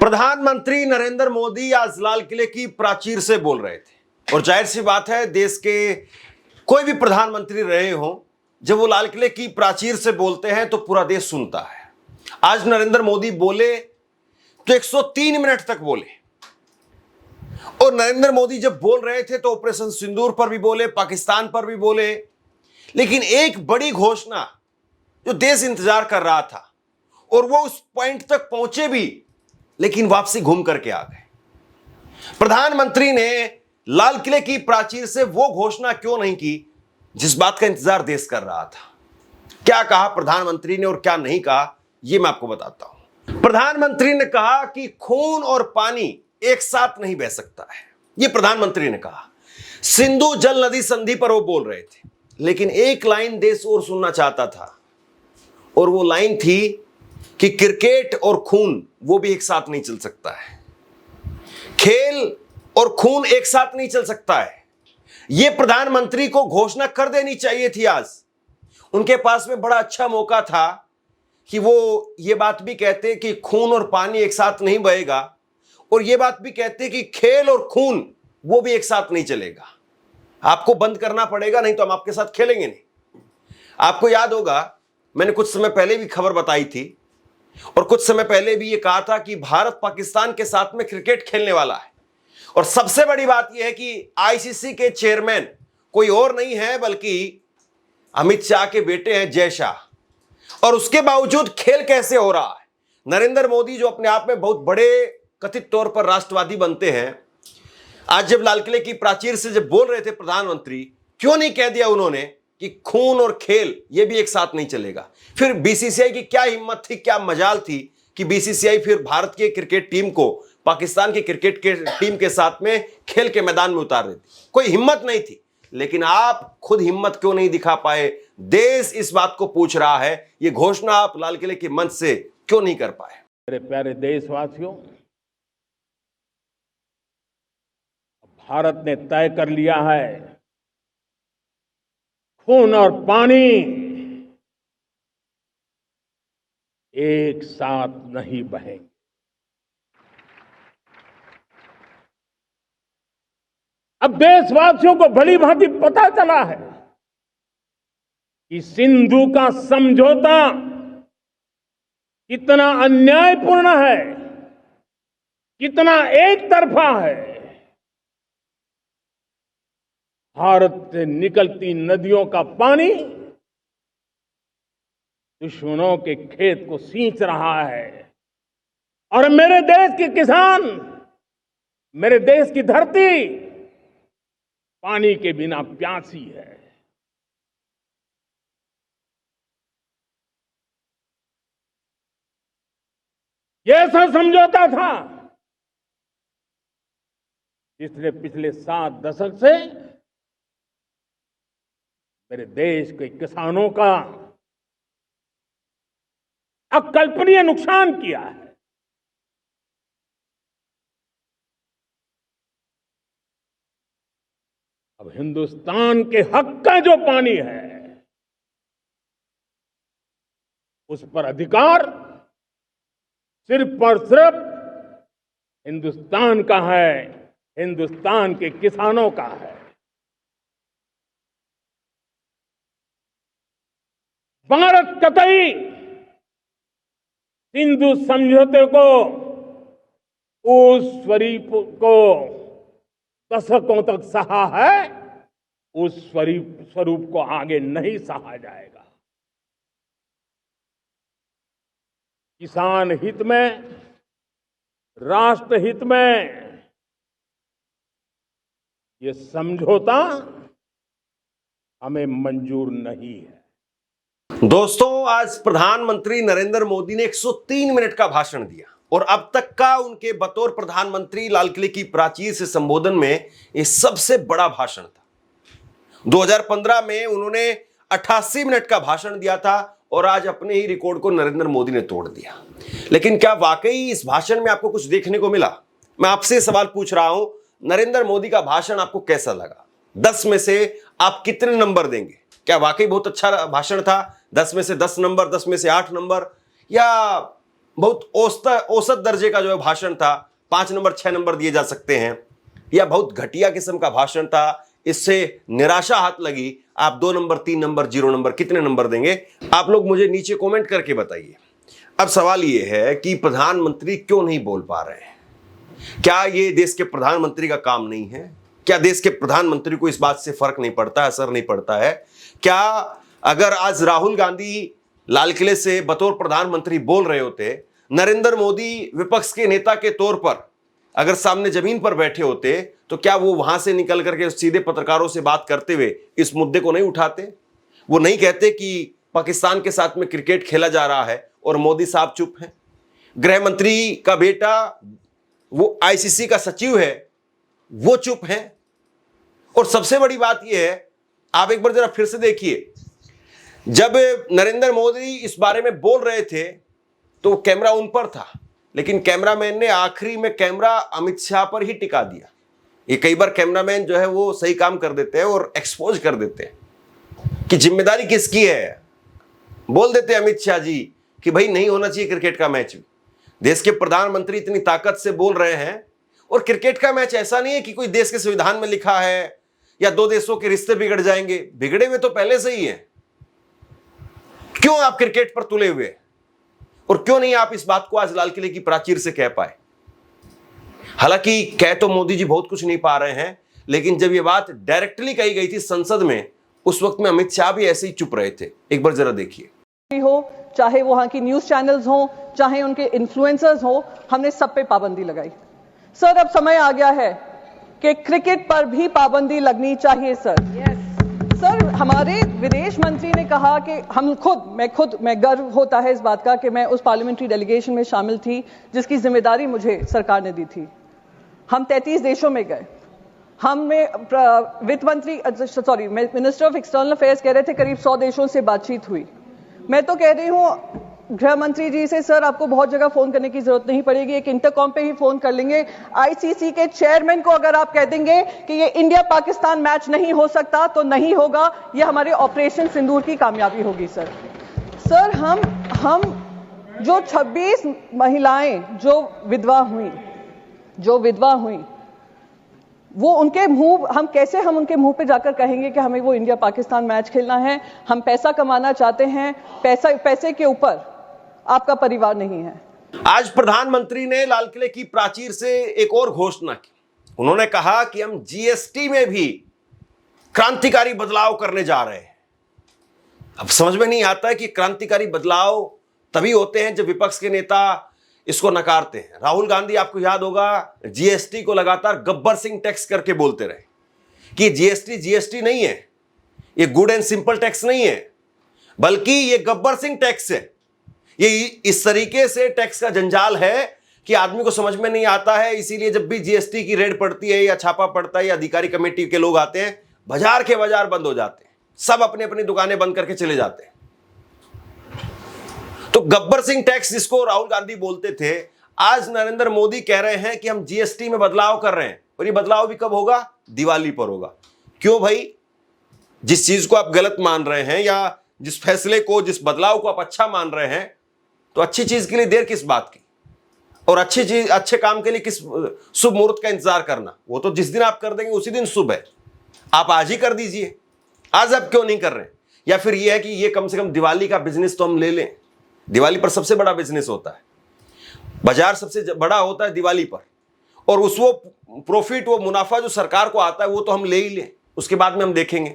प्रधानमंत्री नरेंद्र मोदी आज लाल किले की प्राचीर से बोल रहे थे और जाहिर सी बात है, देश के कोई भी प्रधानमंत्री रहे हो, जब वो लाल किले की प्राचीर से बोलते हैं तो पूरा देश सुनता है। आज नरेंद्र मोदी बोले तो 103 मिनट तक बोले और नरेंद्र मोदी जब बोल रहे थे तो ऑपरेशन सिंदूर पर भी बोले, पाकिस्तान पर भी बोले, लेकिन एक बड़ी घोषणा जो देश इंतजार कर रहा था और वो उस पॉइंट तक पहुंचे भी, लेकिन वापसी घूम करके आ गए। प्रधानमंत्री ने लाल किले की प्राचीर से वो घोषणा क्यों नहीं की जिस बात का इंतजार देश कर रहा था। क्या कहा प्रधानमंत्री ने और क्या नहीं कहा, यह मैं आपको बताता हूं। प्रधानमंत्री ने कहा कि खून और पानी एक साथ नहीं बह सकता है, यह प्रधानमंत्री ने कहा। सिंधु जल नदी संधि पर वो बोल रहे थे, लेकिन एक लाइन देश और सुनना चाहता था और वो लाइन थी कि क्रिकेट और खून वो भी एक साथ नहीं चल सकता है, खेल और खून एक साथ नहीं चल सकता है। यह प्रधानमंत्री को घोषणा कर देनी चाहिए थी। आज उनके पास में बड़ा अच्छा मौका था कि वो ये बात भी कहते कि खून और पानी एक साथ नहीं बहेगा और ये बात भी कहते कि खेल और खून वो भी एक साथ नहीं चलेगा। आपको बंद करना पड़ेगा, नहीं तो हम आपके साथ खेलेंगे नहीं। आपको याद होगा, मैंने कुछ समय पहले भी खबर बताई थी और कुछ समय पहले भी ये कहा था कि भारत पाकिस्तान के साथ में क्रिकेट खेलने वाला है। और सबसे बड़ी बात यह है कि आईसीसी के चेयरमैन कोई और नहीं है बल्कि अमित शाह के बेटे हैं, जय शाह। और उसके बावजूद खेल कैसे हो रहा है। नरेंद्र मोदी जो अपने आप में बहुत बड़े कथित तौर पर राष्ट्रवादी बनते हैं, आज जब लाल किले की प्राचीर से जब बोल रहे थे प्रधानमंत्री, क्यों नहीं कह दिया उन्होंने कि खून और खेल ये भी एक साथ नहीं चलेगा। फिर बीसीसीआई की क्या हिम्मत थी, क्या मजाल थी कि बीसीसीआई फिर भारत की क्रिकेट टीम को पाकिस्तान की क्रिकेट के टीम के साथ में खेल के मैदान में उतार देती। कोई हिम्मत नहीं थी, लेकिन आप खुद हिम्मत क्यों नहीं दिखा पाए। देश इस बात को पूछ रहा है, ये घोषणा आप लाल किले के मंच से क्यों नहीं कर पाए। मेरे प्यारे देशवासियों, भारत ने तय कर लिया है, खून और पानी एक साथ नहीं बहेंगे। अब देशवासियों को भली भांति पता चला है कि सिंधु का समझौता कितना अन्यायपूर्ण है, कितना एक तरफा है। भारत से निकलती नदियों का पानी दुश्मनों के खेत को सींच रहा है और मेरे देश के किसान, मेरे देश की धरती पानी के बिना प्यासी है। ये ऐसा समझौता था जिसने पिछले 7 दशक से मेरे देश के किसानों का अकल्पनीय नुकसान किया है। अब हिंदुस्तान के हक का जो पानी है, उस पर अधिकार सिर्फ और सिर्फ हिंदुस्तान का है, हिंदुस्तान के किसानों का है। भारत कतई सिंधु समझौते को, उस स्वरूप को दशकों तक सहा है, उस स्वरूप को आगे नहीं सहा जाएगा। किसान हित में, राष्ट्र हित में ये समझौता हमें मंजूर नहीं है। दोस्तों, आज प्रधानमंत्री नरेंद्र मोदी ने 103 मिनट का भाषण दिया और अब तक का उनके बतौर प्रधानमंत्री लाल किले की प्राचीर से संबोधन में ये सबसे बड़ा भाषण था। 2015 में उन्होंने 88 मिनट का भाषण दिया था और आज अपने ही रिकॉर्ड को नरेंद्र मोदी ने तोड़ दिया। लेकिन क्या वाकई इस भाषण में आपको कुछ देखने को मिला? मैं आपसे सवाल पूछ रहा हूं, नरेंद्र मोदी का भाषण आपको कैसा लगा? 10 में से आप कितने नंबर देंगे? क्या वाकई बहुत अच्छा भाषण था? 10 में से 10 नंबर, 10 में से 8 नंबर, या बहुत औसत दर्जे का जो है भाषण था, 5 नंबर 6 नंबर दिए जा सकते हैं, या बहुत घटिया किस्म का भाषण था, इससे निराशा हाथ लगी, आप 2 नंबर 3 नंबर 0 नंबर कितने नंबर देंगे? आप लोग मुझे नीचे कमेंट करके बताइए। अब सवाल यह है कि प्रधानमंत्री क्यों नहीं बोल पा रहे हैं? क्या ये देश के प्रधानमंत्री का काम नहीं है? क्या देश के प्रधानमंत्री को इस बात से फर्क नहीं पड़ता, असर नहीं पड़ता है? क्या अगर आज राहुल गांधी लाल किले से बतौर प्रधानमंत्री बोल रहे होते, नरेंद्र मोदी विपक्ष के नेता के तौर पर अगर सामने जमीन पर बैठे होते, तो क्या वो वहां से निकल करके सीधे पत्रकारों से बात करते हुए इस मुद्दे को नहीं उठाते? वो नहीं कहते कि पाकिस्तान के साथ में क्रिकेट खेला जा रहा है और मोदी साहब चुप हैं। गृह मंत्री का बेटा वो आईसीसी का सचिव है, वो चुप हैं। और सबसे बड़ी बात यह है, आप एक बार जरा फिर से देखिए, जब नरेंद्र मोदी इस बारे में बोल रहे थे तो कैमरा उन पर था, लेकिन कैमरामैन ने आखिरी में कैमरा अमित शाह पर ही टिका दिया। ये कई बार कैमरामैन जो है वो सही काम कर देते हैं और एक्सपोज कर देते हैं कि जिम्मेदारी किसकी है। बोल देते हैं अमित शाह जी कि भाई नहीं होना चाहिए क्रिकेट का मैच भी। देश के प्रधानमंत्री इतनी ताकत से बोल रहे हैं, और क्रिकेट का मैच ऐसा नहीं है कि कोई देश के संविधान में लिखा है या 2 देशों के रिश्ते बिगड़ जाएंगे, बिगड़े हुए तो पहले से ही हैं। क्यों आप क्रिकेट पर तुले हुए, और क्यों नहीं आप इस बात को आज लाल किले की प्राचीर से कह पाए? हालांकि कह तो मोदी जी बहुत कुछ नहीं पा रहे हैं, लेकिन जब यह बात डायरेक्टली कही गई थी संसद में, उस वक्त में अमित शाह भी ऐसे ही चुप रहे थे। एक बार जरा देखिए। हो, चाहे वहां की न्यूज चैनल्स हो, चाहे उनके इन्फ्लुएंसर्स हो, हमने सब पे पाबंदी लगाई। सर अब समय आ गया है कि क्रिकेट पर भी पाबंदी लगनी चाहिए सर। सर हमारे विदेश मंत्री ने कहा कि मैं गर्व होता है इस बात का कि मैं उस पार्लियामेंट्री डेलीगेशन में शामिल थी जिसकी जिम्मेदारी मुझे सरकार ने दी थी। हम 33 देशों में गए। मिनिस्टर ऑफ एक्सटर्नल अफेयर्स कह रहे थे करीब 100 देशों से बातचीत हुई। मैं तो कह रही हूं गृह मंत्री जी से, सर आपको बहुत जगह फोन करने की जरूरत नहीं पड़ेगी, एक इंटरकॉम पे ही फोन कर लेंगे। आईसीसी के चेयरमैन को अगर आप कह देंगे कि ये इंडिया पाकिस्तान मैच नहीं हो सकता तो नहीं होगा, ये हमारे ऑपरेशन सिंदूर की कामयाबी होगी सर। सर हम जो 26 महिलाएं जो विधवा हुई वो उनके मुंह, हम उनके मुंह पे जाकर कहेंगे कि हमें वो इंडिया पाकिस्तान मैच खेलना है, हम पैसा कमाना चाहते हैं, पैसे के ऊपर आपका परिवार नहीं है। आज प्रधानमंत्री ने लाल किले की प्राचीर से एक और घोषणा की। उन्होंने कहा कि हम जीएसटी में भी क्रांतिकारी बदलाव करने जा रहे हैं। अब समझ में नहीं आता है कि क्रांतिकारी बदलाव तभी होते हैं जब विपक्ष के नेता इसको नकारते हैं। राहुल गांधी, आपको याद होगा, जीएसटी को लगातार गब्बर सिंह टैक्स करके बोलते रहे कि जीएसटी नहीं है, ये गुड एंड सिंपल टैक्स नहीं है, बल्कि ये गब्बर सिंह टैक्स है। ये इस तरीके से टैक्स का जंजाल है कि आदमी को समझ में नहीं आता है। इसीलिए जब भी जीएसटी की रेड पड़ती है या छापा पड़ता है या अधिकारी कमेटी के लोग आते हैं, बाजार के बाजार बंद हो जाते हैं, सब अपनी अपनी दुकानें बंद करके चले जाते हैं। तो गब्बर सिंह टैक्स जिसको राहुल गांधी बोलते थे, आज नरेंद्र मोदी कह रहे हैं कि हम जीएसटी में बदलाव कर रहे हैं। और ये बदलाव भी कब होगा? दिवाली पर होगा। क्यों भाई? जिस चीज को आप गलत मान रहे हैं या जिस फैसले को, जिस बदलाव को आप अच्छा मान रहे हैं, तो अच्छी चीज के लिए देर किस बात की? और अच्छे काम के लिए किस शुभ मुहूर्त का इंतजार करना? वो तो जिस दिन आप कर देंगे उसी दिन शुभ है। आप आज ही कर दीजिए। आज आप क्यों नहीं कर रहे? या फिर ये है कि ये कम से कम दिवाली का बिजनेस तो हम ले लें। दिवाली पर सबसे बड़ा बिजनेस होता है, बाजार सबसे बड़ा होता है दिवाली पर, और वो प्रॉफिट, वो मुनाफा जो सरकार को आता है वो तो हम ले ही लें, उसके बाद में हम देखेंगे।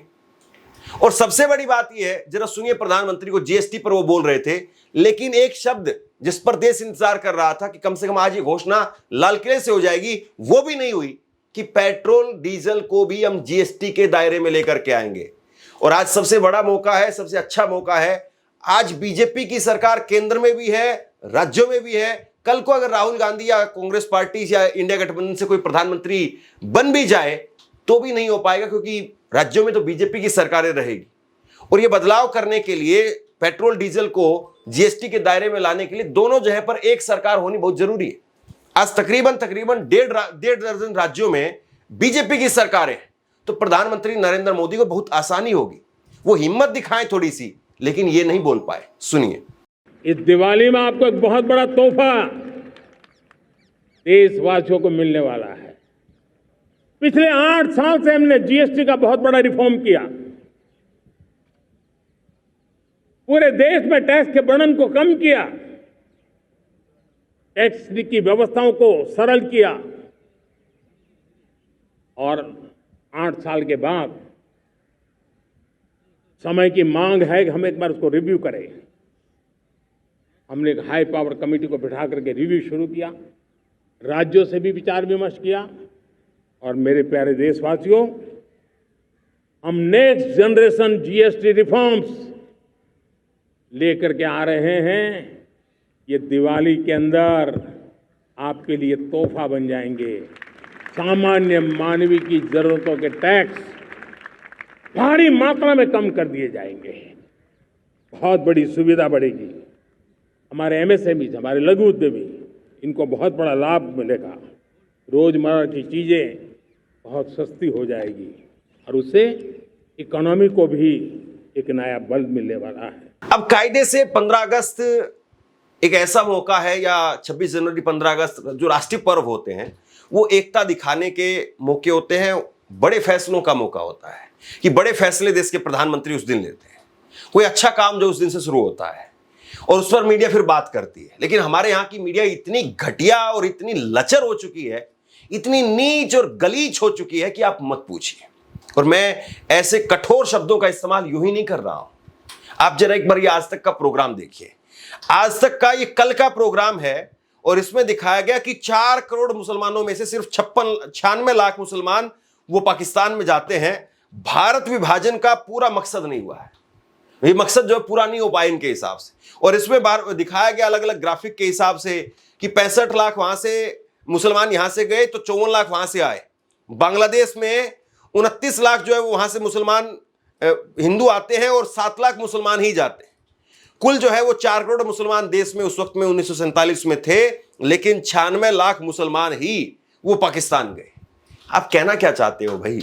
और सबसे बड़ी बात यह है, जरा सुनिए प्रधानमंत्री को, जीएसटी पर वो बोल रहे थे, लेकिन एक शब्द जिस पर देश इंतजार कर रहा था कि कम से कम आज ये घोषणा लाल किले से हो जाएगी, वो भी नहीं हुई कि पेट्रोल डीजल को भी हम जीएसटी के दायरे में लेकर के आएंगे। और आज सबसे बड़ा मौका है, सबसे अच्छा मौका है। आज बीजेपी की सरकार केंद्र में भी है, राज्यों में भी है। कल को अगर राहुल गांधी या कांग्रेस पार्टी या इंडिया गठबंधन से कोई प्रधानमंत्री बन भी जाए तो भी नहीं हो पाएगा, क्योंकि राज्यों में तो बीजेपी की सरकारें रहेगी। और ये बदलाव करने के लिए, पेट्रोल डीजल को जीएसटी के दायरे में लाने के लिए दोनों जगह पर एक सरकार होनी बहुत जरूरी है। आज तकरीबन 1.5 दर्जन राज्यों में बीजेपी की सरकारें हैं, तो प्रधानमंत्री नरेंद्र मोदी को बहुत आसानी होगी। वो हिम्मत दिखाएं थोड़ी सी, लेकिन ये नहीं बोल पाए। सुनिए। इस दिवाली में आपको एक बहुत बड़ा तोहफा देशवासियों को मिलने वाला है। पिछले 8 साल से हमने जीएसटी का बहुत बड़ा रिफॉर्म किया। पूरे देश में टैक्स के बर्डन को कम किया, टैक्स की व्यवस्थाओं को सरल किया और 8 साल के बाद समय की मांग है कि हम एक बार उसको रिव्यू करें। हमने एक हाई पावर कमेटी को बिठा करके रिव्यू शुरू किया, राज्यों से भी विचार विमर्श किया और मेरे प्यारे देशवासियों, हम नेक्स्ट जनरेशन जीएसटी रिफॉर्म्स लेकर के आ रहे हैं। ये दिवाली के अंदर आपके लिए तोहफा बन जाएंगे। सामान्य मानवीय की जरूरतों के टैक्स भारी मात्रा में कम कर दिए जाएंगे। बहुत बड़ी सुविधा बढ़ेगी। हमारे एमएसएमई, हमारे लघु उद्यमी, इनको बहुत बड़ा लाभ मिलेगा। रोजमर्रा की चीजें बहुत सस्ती हो जाएगी और उससे इकोनॉमी को भी एक नया बल मिलने वाला है। अब कायदे से 15 अगस्त एक ऐसा मौका है, या 26 जनवरी 15 अगस्त जो राष्ट्रीय पर्व होते हैं, वो एकता दिखाने के मौके होते हैं। बड़े फैसलों का मौका होता है कि बड़े फैसले देश के प्रधानमंत्री उस दिन लेते हैं। कोई अच्छा काम जो उस दिन से शुरू होता है और उस पर मीडिया फिर बात करती है। लेकिन हमारे यहाँ की मीडिया इतनी घटिया और इतनी लचर हो चुकी है, इतनी नीच और गलीच हो चुकी है कि आप मत पूछिए। और मैं ऐसे कठोर शब्दों का इस्तेमाल यूं ही नहीं कर रहा हूं। आप जरा एक बार ये आज तक का प्रोग्राम देखिए। आज तक का ये कल का प्रोग्राम है और इसमें दिखाया गया कि 4 करोड़ मुसलमानों में से सिर्फ 96 लाख मुसलमान वो पाकिस्तान में जाते हैं। भारत विभाजन का पूरा मकसद नहीं हुआ है। ये मकसद जो है पूरा नहीं हो पाया इनके हिसाब से। और इसमें दिखाया गया अलग अलग ग्राफिक के हिसाब से कि 65 लाख वहां से मुसलमान यहां से गए तो 54 लाख वहां से आए। बांग्लादेश में 29 लाख जो है वो वहां से मुसलमान हिंदू आते हैं और 7 लाख मुसलमान ही जाते हैं। कुल जो है वो 4 करोड़ मुसलमान देश में उस वक्त में 1947 में थे, लेकिन 96 लाख मुसलमान ही वो पाकिस्तान गए। आप कहना क्या चाहते हो भाई?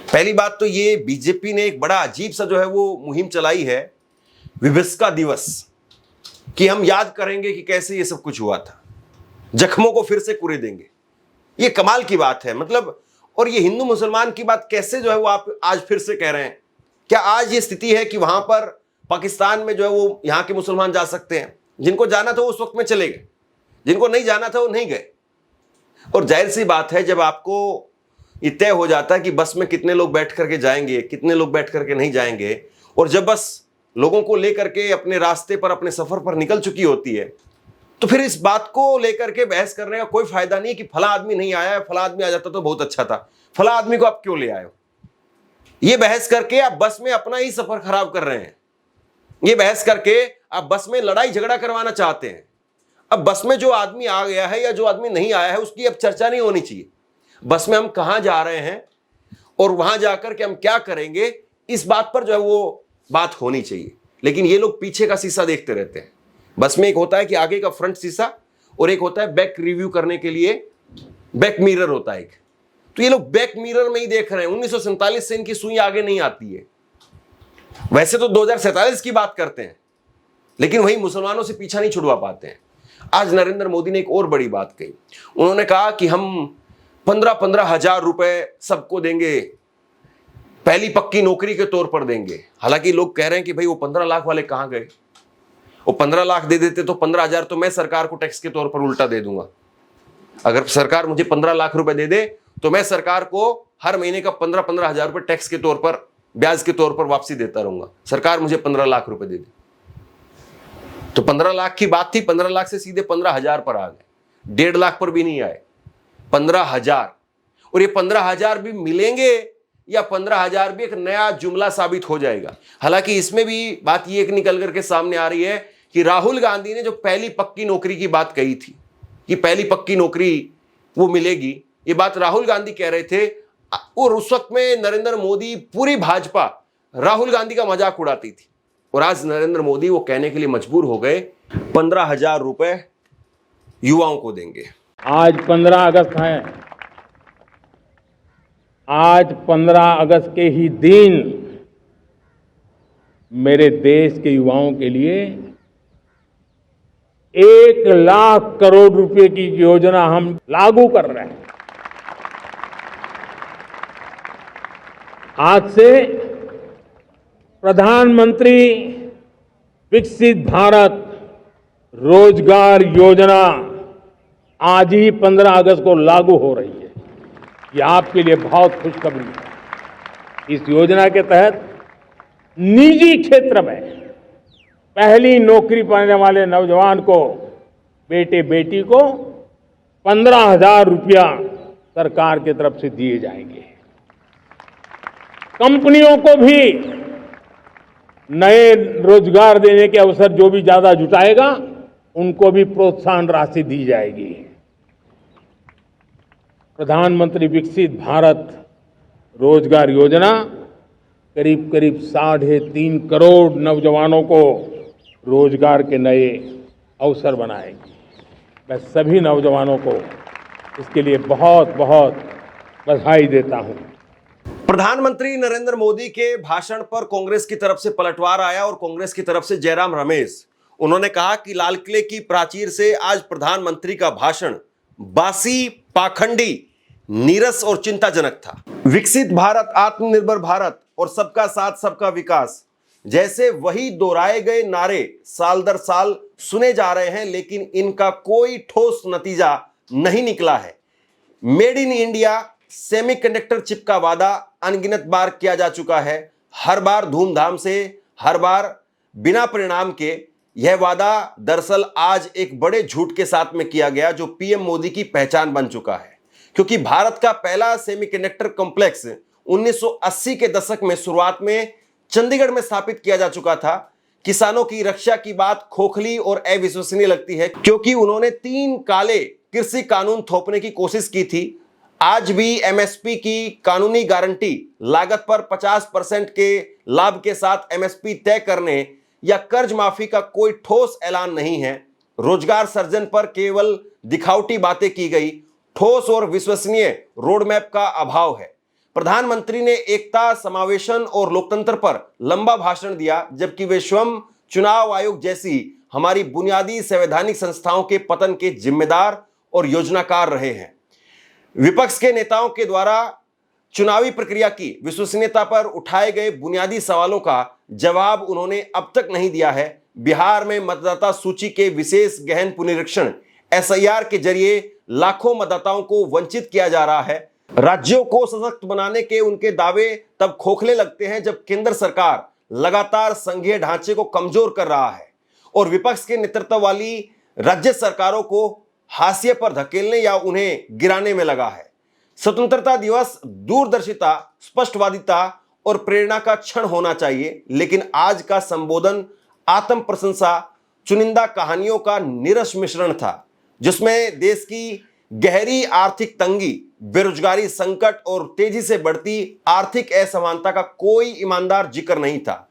पहली बात तो ये बीजेपी ने एक बड़ा अजीब सा जो है वो मुहिम चलाई है, विभस्का दिवस, कि हम याद करेंगे कि कैसे ये सब कुछ हुआ था, जख्मों को फिर से कुरेदेंगे। ये कमाल की बात है। मतलब, और ये हिंदू मुसलमान की बात कैसे जो है वो आप आज फिर से कह रहे हैं? क्या आज ये स्थिति है कि वहां पर पाकिस्तान में जो है वो यहां के मुसलमान जा सकते हैं? जिनको जाना था वो उस वक्त में चले गए, जिनको नहीं जाना था वो नहीं गए। और जाहिर सी बात है, जब आपको ये तय हो जाता है कि बस में कितने लोग बैठ करके जाएंगे, कितने लोग बैठ करके नहीं जाएंगे, और जब बस लोगों को लेकर के अपने रास्ते पर, अपने सफर पर निकल चुकी होती है, तो फिर इस बात को लेकर के बहस करने का कोई फायदा नहीं कि फला आदमी नहीं आया है, फला आदमी आ जाता तो बहुत अच्छा था, फला आदमी को आप क्यों ले आए हो। ये बहस करके आप बस में अपना ही सफर खराब कर रहे हैं। ये बहस करके आप बस में लड़ाई झगड़ा करवाना चाहते हैं। अब बस में जो आदमी आ गया है या जो आदमी नहीं आया है उसकी अब चर्चा नहीं होनी चाहिए। बस में हम कहां जा रहे हैं और वहां जाकर के हम क्या करेंगे, इस बात पर जो है वो बात होनी चाहिए। लेकिन ये लोग पीछे का शीशा देखते रहते हैं। बस में एक होता है कि आगे का फ्रंट शीशा, और एक होता है बैक रिव्यू करने के लिए बैक मिरर होता है एक। तो ये लोग बैक मिरर में ही देख रहे हैं। 1947 से इनकी सुई आगे नहीं आती है। वैसे तो 2047 की बात करते हैं, लेकिन वही मुसलमानों से पीछा नहीं छुड़वा पाते हैं। आज नरेंद्र मोदी ने एक और बड़ी बात कही। उन्होंने कहा कि हम 15-15 हजार रुपए सबको देंगे, पहली पक्की नौकरी के तौर पर देंगे। हालांकि लोग कह रहे हैं कि भाई वो 15 लाख वाले कहां गए? वो 15 लाख दे देते तो 15 हजार तो मैं सरकार को टैक्स के तौर पर उल्टा दे दूंगा। अगर सरकार मुझे 15 लाख रुपए दे दे तो मैं सरकार को हर महीने का 15-15 हजार रुपए टैक्स के तौर पर, ब्याज के तौर पर वापसी देता रहूंगा। सरकार मुझे 15 लाख रुपए दे दे। तो 15 लाख की बात थी, 15 लाख से सीधे 15 हजार पर आ गए। 1.5 लाख पर भी नहीं आए, 15 हजार। और ये 15 हजार भी मिलेंगे या 15 हजार भी एक नया जुमला साबित हो जाएगा। हालांकि इसमें भी बात ये एक निकल करके सामने आ रही है कि राहुल गांधी ने जो पहली पक्की नौकरी की बात कही थी कि पहली पक्की नौकरी वो मिलेगी, ये बात राहुल गांधी कह रहे थे। और उस वक्त में नरेंद्र मोदी, पूरी भाजपा राहुल गांधी का मजाक उड़ाती थी। और आज नरेंद्र मोदी वो कहने के लिए मजबूर हो गए 15 हजार रुपए युवाओं को देंगे। आज 15 अगस्त है। आज 15 अगस्त के ही दिन मेरे देश के युवाओं के लिए 1,00,000 करोड़ रुपए की योजना हम लागू कर रहे हैं। आज से प्रधानमंत्री विकसित भारत रोजगार योजना आज ही 15 अगस्त को लागू हो रही है। ये आपके लिए बहुत खुशखबरी है। इस योजना के तहत निजी क्षेत्र में पहली नौकरी पाने वाले नौजवान को, बेटे बेटी को 15,000 रुपया सरकार की तरफ से दिए जाएंगे। कंपनियों को भी नए रोजगार देने के अवसर जो भी ज्यादा जुटाएगा उनको भी प्रोत्साहन राशि दी जाएगी। प्रधानमंत्री विकसित भारत रोजगार योजना करीब करीब 3.5 करोड़ नौजवानों को रोजगार के नए अवसर बनाएगी। मैं सभी नौजवानों को इसके लिए बहुत बहुत बधाई देता हूं। प्रधानमंत्री नरेंद्र मोदी के भाषण पर कांग्रेस की तरफ से पलटवार आया और कांग्रेस की तरफ से जयराम रमेश, उन्होंने कहा कि लाल किले की प्राचीर से आज प्रधानमंत्री का भाषण बासी, पाखंडी, नीरस और चिंताजनक था। विकसित भारत, आत्मनिर्भर भारत और सबका साथ सबका विकास जैसे वही दोहराए गए नारे साल दर साल सुने जा रहे हैं, लेकिन इनका कोई ठोस नतीजा नहीं निकला है। Made in India semiconductor chip का वादा अनगिनत बार किया जा चुका है, हर बार धूमधाम से, हर बार बिना परिणाम के। यह वादा दरअसल आज एक बड़े झूठ के साथ में किया गया जो पीएम मोदी की पहचान बन चुका है, क्योंकि भारत का पहला सेमीकंडक्टर कॉम्प्लेक्स 1980 के दशक में शुरुआत में चंडीगढ़ में स्थापित किया जा चुका था। किसानों की रक्षा की बात खोखली और अविश्वसनीय लगती है, क्योंकि उन्होंने 3 काले कृषि कानून थोपने की कोशिश की थी। आज भी एमएसपी की कानूनी गारंटी, लागत पर 50% के लाभ के साथ एमएसपी तय करने या कर्ज माफी का कोई ठोस ऐलान नहीं है। रोजगार सृजन पर केवल दिखावटी बातें की गई, ठोस और विश्वसनीय रोडमैप का अभाव है। प्रधानमंत्री ने एकता, समावेशन और लोकतंत्र पर लंबा भाषण दिया, जबकि वे स्वयं चुनाव आयोग जैसी हमारी बुनियादी संवैधानिक संस्थाओं के पतन के जिम्मेदार और योजनाकार रहे हैं। विपक्ष के नेताओं के द्वारा चुनावी प्रक्रिया की विश्वसनीयता पर उठाए गए बुनियादी सवालों का जवाब उन्होंने अब तक नहीं दिया है। बिहार में मतदाता सूची के विशेष गहन पुनरीक्षण एसआईआर के जरिए लाखों मतदाताओं को वंचित किया जा रहा है। राज्यों को सशक्त बनाने के उनके दावे तब खोखले लगते हैं जब केंद्र सरकार लगातार संघीय ढांचे को कमजोर कर रहा है और विपक्ष के नेतृत्व वाली राज्य सरकारों को हाशिए पर धकेलने या उन्हें गिराने में लगा है। स्वतंत्रता दिवस दूरदर्शिता, स्पष्टवादिता और प्रेरणा का क्षण होना चाहिए, लेकिन आज का संबोधन आत्म प्रशंसा, चुनिंदा कहानियों का नीरस मिश्रण था, जिसमें देश की गहरी आर्थिक तंगी, बेरोजगारी संकट और तेजी से बढ़ती आर्थिक असमानता का कोई ईमानदार जिक्र नहीं था।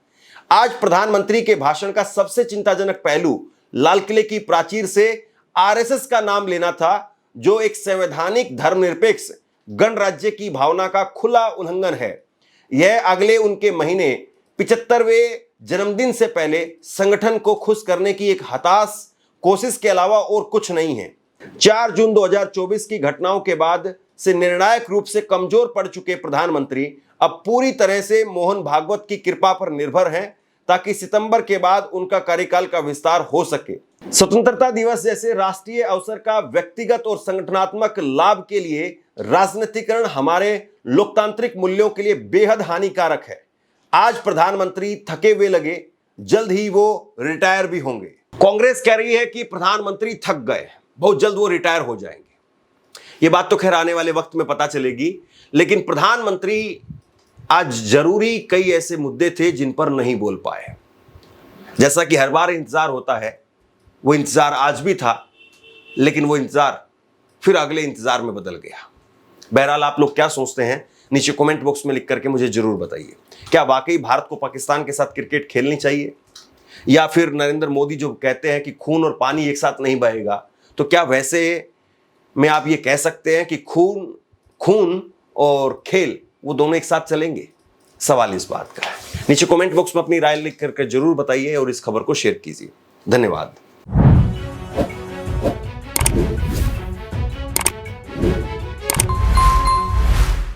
आज प्रधानमंत्री के भाषण का सबसे चिंताजनक पहलू लाल किले की प्राचीर से आरएसएस का नाम लेना था, जो एक संवैधानिक धर्मनिरपेक्ष गणराज्य की भावना का खुला उल्लंघन है। यह अगले उनके महीने 75वें जन्मदिन से पहले संगठन को खुश करने की एक हताश कोशिश के अलावा और कुछ नहीं है। 4 जून 2024 की घटनाओं के बाद से निर्णायक रूप से कमजोर पड़ चुके प्रधानमंत्री अब पूरी तरह से मोहन भागवत की कृपा पर निर्भर हैं, ताकि सितंबर के बाद उनका कार्यकाल का विस्तार हो सके। स्वतंत्रता दिवस जैसे राष्ट्रीय अवसर का व्यक्तिगत और संगठनात्मक लाभ के लिए राजनीतिकरण हमारे लोकतांत्रिक मूल्यों के लिए बेहद हानिकारक है। आज प्रधानमंत्री थके हुए लगे, जल्द ही वो रिटायर भी होंगे। कांग्रेस कह रही है कि प्रधानमंत्री थक गए, बहुत जल्द वो रिटायर हो जाएंगे। ये बात तो खैर आने वाले वक्त में पता चलेगी, लेकिन प्रधानमंत्री आज जरूरी कई ऐसे मुद्दे थे जिन पर नहीं बोल पाए। जैसा कि हर बार इंतजार होता है, वो इंतजार आज भी था, लेकिन वो इंतजार फिर अगले इंतजार में बदल गया। बहरहाल आप लोग क्या सोचते हैं, नीचे कमेंट बॉक्स में लिख करके मुझे जरूर बताइए। क्या वाकई भारत को पाकिस्तान के साथ क्रिकेट खेलनी चाहिए, या फिर नरेंद्र मोदी जो कहते हैं कि खून और पानी एक साथ नहीं बहेगा, तो क्या वैसे में आप ये कह सकते हैं कि खून और खेल वो दोनों एक साथ चलेंगे? सवाल इस बात का है। नीचे कमेंट बॉक्स में अपनी राय लिख करके जरूर बताइए और इस खबर को शेयर कीजिए। धन्यवाद।